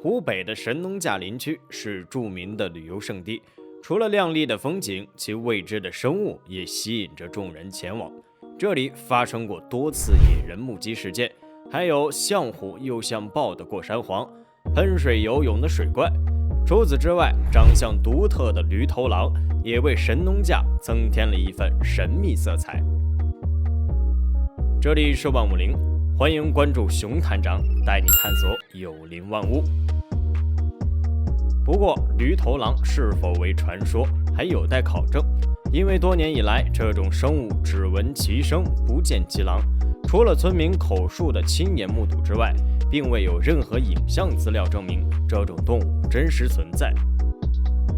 湖北的神农架林区是著名的旅游胜地，除了亮丽的风景，其未知的生物也吸引着众人前往。这里发生过多次野人目击事件，还有像虎又像豹的过山黄，喷水游泳的水怪。除此之外，长相独特的驴头狼也为神农架增添了一份神秘色彩。这里是万物灵，欢迎关注熊探长，带你探索有灵万物。不过，驴头狼是否为传说还有待考证，因为多年以来，这种生物只闻其声，不见其狼。除了村民口述的亲眼目睹之外，并未有任何影像资料证明这种动物真实存在。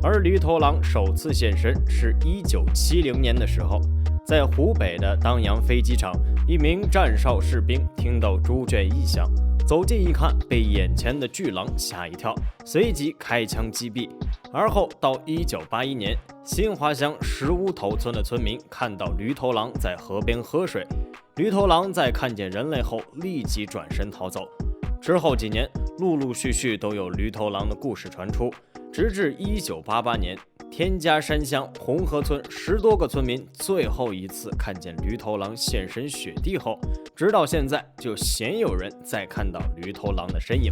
而驴头狼首次现身是1970年的时候，在湖北的当阳飞机场，一名站哨士兵听到猪圈异响，走近一看，被眼前的巨狼吓一跳，随即开枪击毙。而后到1981年，新华乡15头村的村民看到驴头狼在河边喝水，驴头狼在看见人类后立即转身逃走。之后几年，陆陆续续都有驴头狼的故事传出，直至1988年，田家山乡红河村10多个村民最后一次看见驴头狼现身雪地后，直到现在就鲜有人再看到驴头狼的身影。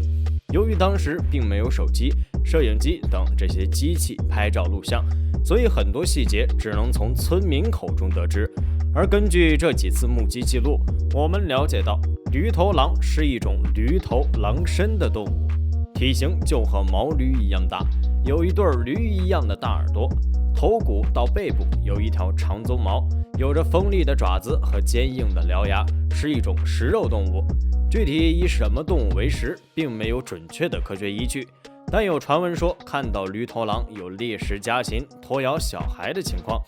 由于当时并没有手机、摄影机等这些机器拍照录像，所以很多细节只能从村民口中得知。而根据这几次目击记录，我们了解到驴头狼是一种驴头狼身的动物，体型就和毛驴一样大，有一对驴一样的大耳朵，头骨到背部有一条长鬃毛，有着锋利的爪子和坚硬的獠牙，是一种食肉动物。具体以什么动物为食，并没有准确的科学依据，但有传闻说看到驴头狼有猎食家禽、拖咬小孩的情况。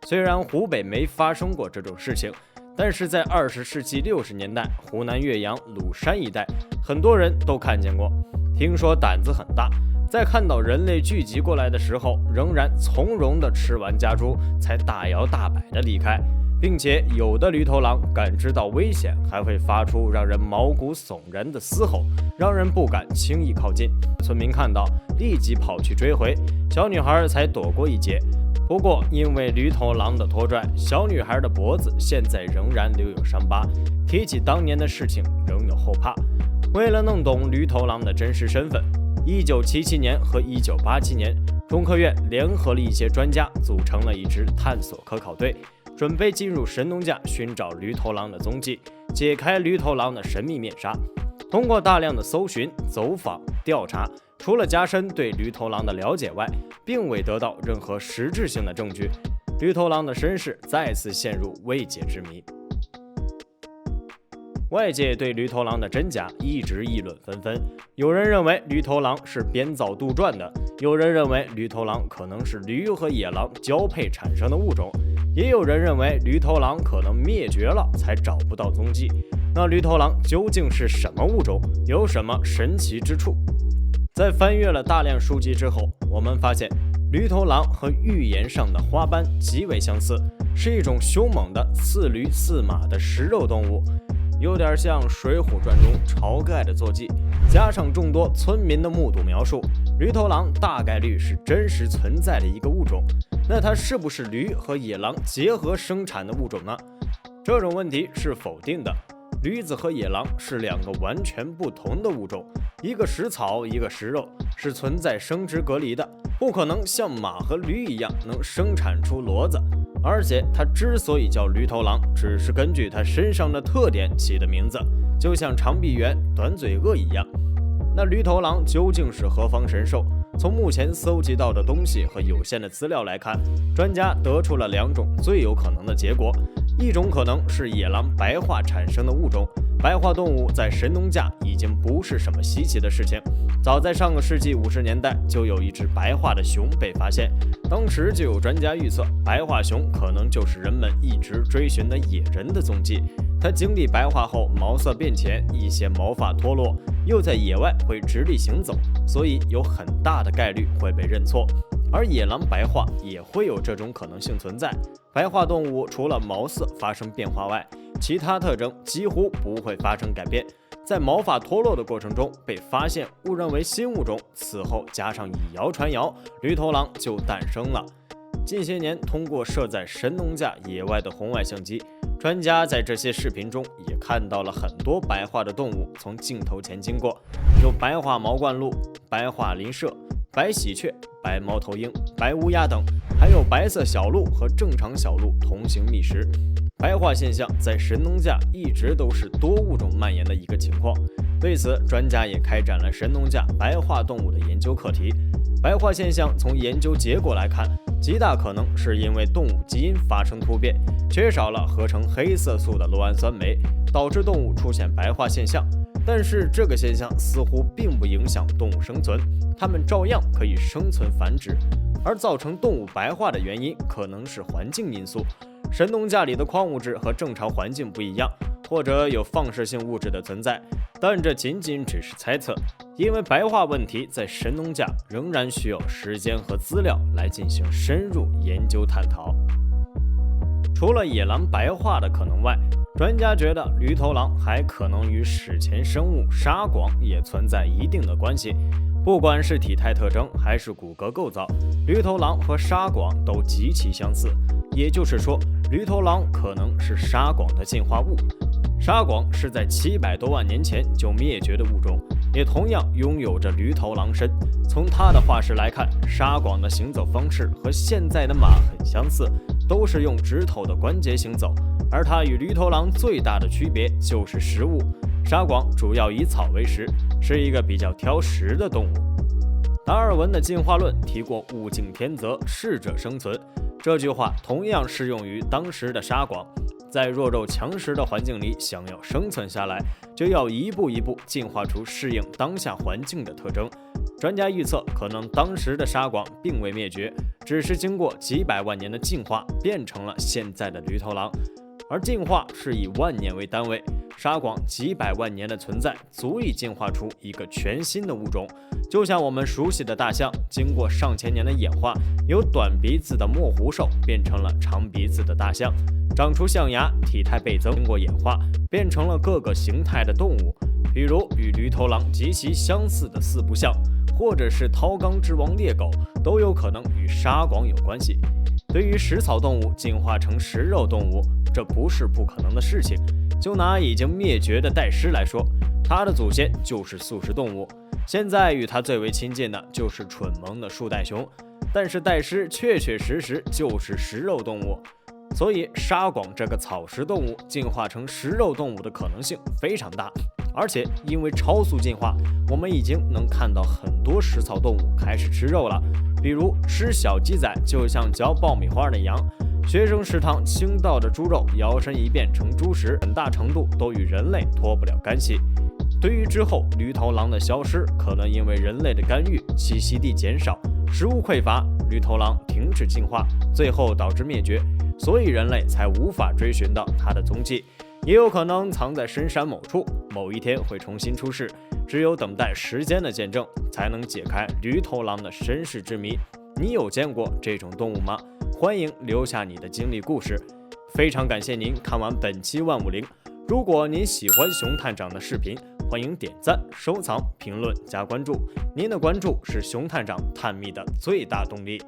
虽然湖北没发生过这种事情，但是在20世纪60年代，湖南岳阳鲁山一带，很多人都看见过。听说胆子很大，在看到人类聚集过来的时候，仍然从容地吃完家猪，才大摇大摆地离开，并且有的驴头狼感知到危险，还会发出让人毛骨悚然的嘶吼，让人不敢轻易靠近。村民看到，立即跑去追回，小女孩才躲过一劫。不过，因为驴头狼的拖拽，小女孩的脖子现在仍然留有伤疤，提起当年的事情仍有后怕。为了弄懂驴头狼的真实身份，1977年和1987年，中科院联合了一些专家，组成了一支探索科考队，准备进入神农架寻找驴头狼的踪迹，解开驴头狼的神秘面纱。通过大量的搜寻、走访、调查，除了加深对驴头狼的了解外，并未得到任何实质性的证据，驴头狼的身世再次陷入未解之谜。外界对驴头狼的真假一直议论纷纷，有人认为驴头狼是编造杜撰的，有人认为驴头狼可能是驴和野狼交配产生的物种，也有人认为驴头狼可能灭绝了才找不到踪迹。那驴头狼究竟是什么物种，有什么神奇之处？在翻阅了大量书籍之后，我们发现驴头狼和预言上的花斑极为相似，是一种凶猛的似驴似马的食肉动物，有点像《水浒传》中晁盖的坐骑。加上众多村民的目睹描述，驴头狼大概率是真实存在的一个物种。那它是不是驴和野狼结合生产的物种呢？这种问题是否定的。驴子和野狼是两个完全不同的物种，一个食草，一个食肉，是存在生殖隔离的，不可能像马和驴一样能生产出骡子。而且它之所以叫驴头狼，只是根据它身上的特点起的名字，就像长臂猿、短嘴鳄一样。那驴头狼究竟是何方神兽？从目前搜集到的东西和有限的资料来看，专家得出了2种最有可能的结果。一种可能是野狼白化产生的物种，白化动物在神农架已经不是什么稀奇的事情。早在上个世纪50年代，就有一只白化的熊被发现，当时就有专家预测，白化熊可能就是人们一直追寻的野人的踪迹。它经历白化后毛色变浅，一些毛发脱落，又在野外会直立行走，所以有很大的概率会被认错。而野狼白化也会有这种可能性存在。白化动物除了毛色发生变化外，其他特征几乎不会发生改变。在毛发脱落的过程中被发现，误认为新物种，此后加上以谣传谣，驴头狼就诞生了。近些年，通过设在神农架野外的红外相机，专家在这些视频中也看到了很多白化的动物从镜头前经过，有白化毛冠鹭、白化林麝、白喜鹊、白猫头鹰、白乌鸦等，还有白色小鹿和正常小鹿同行觅食。白化现象在神农架一直都是多物种蔓延的一个情况，对此，专家也开展了神农架白化动物的研究课题。白化现象从研究结果来看，极大可能是因为动物基因发生突变，缺少了合成黑色素的酪氨酸酶，导致动物出现白化现象。但是这个现象似乎并不影响动物生存，它们照样可以生存繁殖。而造成动物白化的原因可能是环境因素，神农架里的矿物质和正常环境不一样，或者有放射性物质的存在，但这仅仅只是猜测，因为白化问题在神农架仍然需要时间和资料来进行深入研究探讨。除了野狼白化的可能外，专家觉得驴头狼还可能与史前生物沙广也存在一定的关系。不管是体态特征还是骨骼构造，驴头狼和沙广都极其相似，也就是说，驴头狼可能是沙广的进化物。沙广是在700多万年前就灭绝的物种，也同样拥有着驴头狼身。从它的化石来看，沙广的行走方式和现在的马很相似，都是用指头的关节行走，而它与驴头狼最大的区别就是食物。沙广主要以草为食，是一个比较挑食的动物。达尔文的进化论提过“物竞天择，适者生存”，这句话同样适用于当时的沙广。在弱肉强食的环境里，想要生存下来，就要一步一步进化出适应当下环境的特征。专家预测，可能当时的沙广并未灭绝，只是经过几百万年的进化，变成了现在的驴头狼。而进化是以万年为单位，沙广几百万年的存在，足以进化出一个全新的物种。就像我们熟悉的大象，经过上千年的演化，由短鼻子的墨狐兽变成了长鼻子的大象，长出象牙，体态倍增，经过演化变成了各个形态的动物，比如与驴头狼极其相似的四不像，或者是掏缸之王猎狗，都有可能与沙广有关系。对于食草动物进化成食肉动物，这不是不可能的事情。就拿已经灭绝的袋狮来说，它的祖先就是素食动物，现在与它最为亲近的就是蠢萌的树袋熊，但是袋狮确确实实就是食肉动物，所以沙广这个草食动物进化成食肉动物的可能性非常大。而且因为超速进化，我们已经能看到很多食草动物开始吃肉了，比如吃小鸡仔就像嚼爆米花那样，学生食堂倾倒的猪肉摇身一变成猪食，很大程度都与人类脱不了干系。对于之后驴头狼的消失，可能因为人类的干预，栖息地减少，食物匮乏，驴头狼停止进化，最后导致灭绝，所以人类才无法追寻到它的踪迹。也有可能藏在深山某处，某一天会重新出世，只有等待时间的见证，才能解开驴头狼的身世之谜。你有见过这种动物吗？欢迎留下你的经历故事。非常感谢您看完本期万物灵。如果您喜欢熊探长的视频，欢迎点赞、收藏、评论、加关注。您的关注是熊探长探秘的最大动力。